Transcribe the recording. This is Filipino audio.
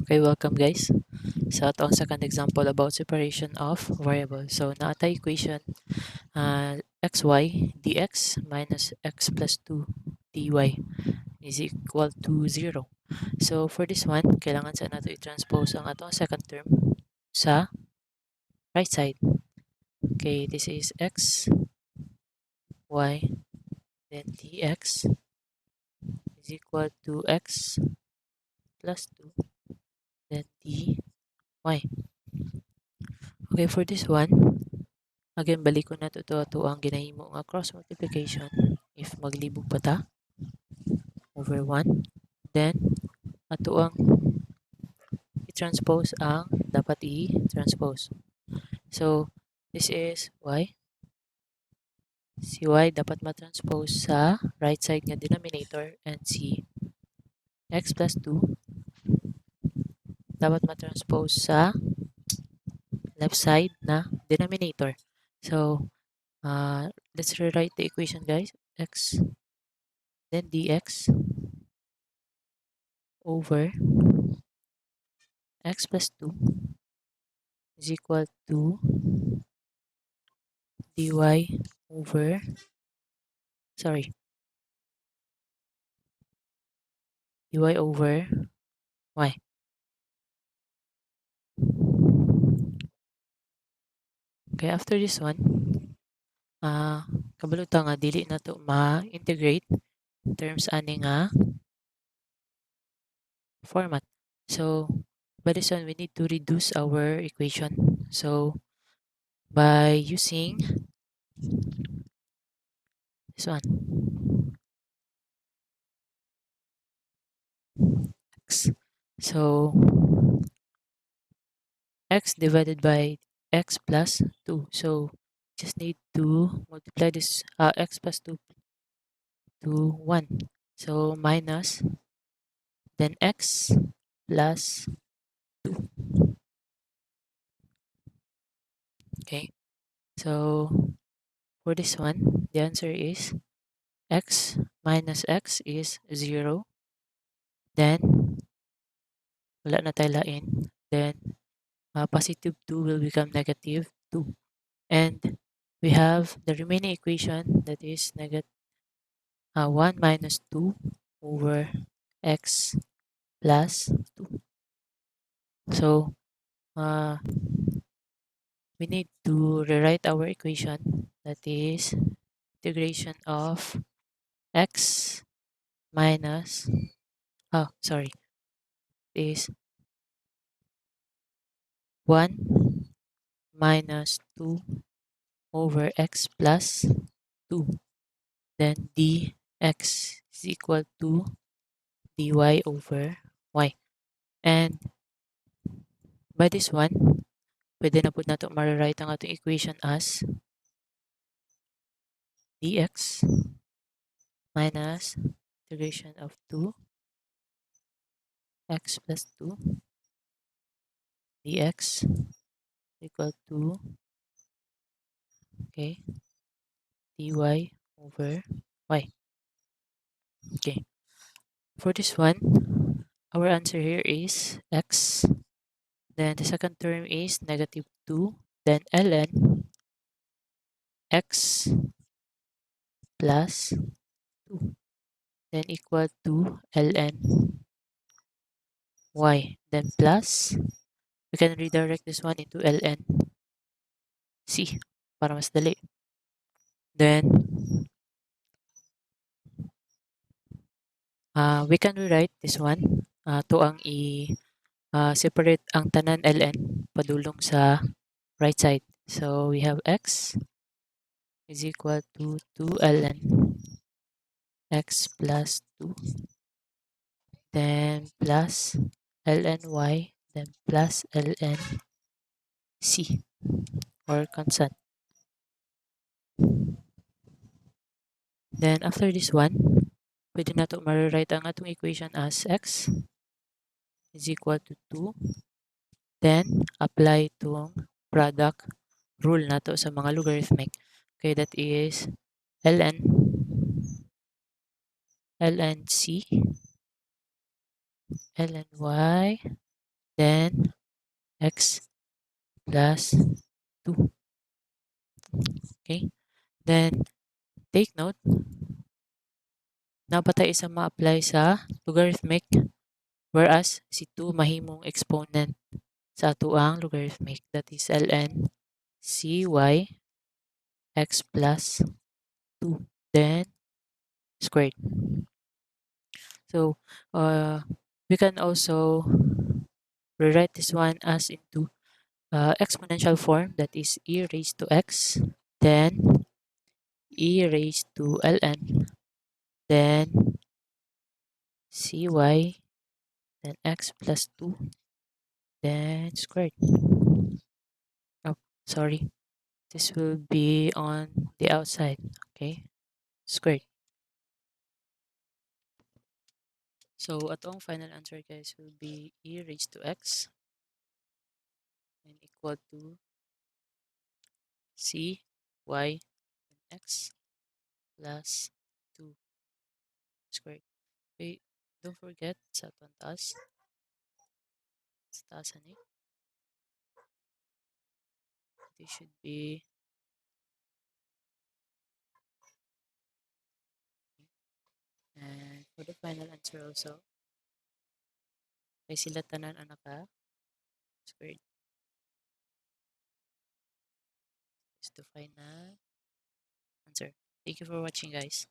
Okay, welcome guys. Sa atong second example about separation of variables. So, naata equation xy dx minus x plus 2 dy is equal to 0. So, for this one, kailangan sa nato i-transpose ang atong second term sa right side. Okay, this is x, y, then dx is equal to x plus 2, then dy. Okay, for this one, again, balik ko na to ang ginahimo nga cross multiplication. If maglibog pa ta, over 1. Then, ato ang i-transpose ang dapat i-transpose. So, this is y. Si y dapat ma-transpose sa right side nga denominator and si x plus 2 dapat ma-transpose sa left side na denominator. So, let's rewrite the equation guys. X then dx over x plus 2 is equal to dy over, sorry, dy over y. Okay, after this one, kabaluta nga dili na to ma-integrate in terms ani nga format. So, by this one, we need to reduce our equation. So, by using this one, x. So, x divided by x plus 2. So, just need to multiply this x plus 2 to 1. So, minus, then x plus 2. Okay. So, for this one, the answer is x minus x is 0. Then, wala na tayo lain. Then, positive 2 will become negative 2. And we have the remaining equation that is negative 1 minus 2 over x plus 2. So, uh, we need to rewrite our equation, that is integration of x minus, sorry, is 1 minus 2 over x plus 2. Then dx is equal to dy over y. And by this one, pwede na po nato ma-rewrite ang ating equation as dx minus integration of 2 x plus 2 dx equal to, okay, dy over y. Okay. For this one, our answer here is x. Then the second term is negative 2. Then ln x plus 2. Then equal to ln y. Then plus, we can redirect this one into ln c para mas dali. Then, we can rewrite this one to ang separate ang tanan ln padulong sa right side. So, we have x is equal to 2 ln x plus 2, then plus ln y, then plus ln c, or constant. Then, after this one, pwede na ito ma-rewrite ang atong equation as x is equal to 2. Then, apply itong product rule na to sa mga logarithmic. Okay, that is ln c ln y then x plus 2. Okay? Then, take note, napatay isa ma-apply sa logarithmic, whereas si 2 mahimong exponent sa ato ang logarithmic, that is ln cy x plus 2, then squared. So, we can also rewrite this one as into exponential form, that is e raised to x, then e raised to ln, then cy, then x plus 2, then squared. Oh, sorry. This will be on the outside. Okay, squared. So, atong final answer, guys, will be e raised to x and equal to c y x plus 2 squared. Okay, don't forget sa atong taas. Sa taasan ni. This should be and for the final answer also, kay sila tanan ang naka squared. Is the final answer. Thank you for watching, guys.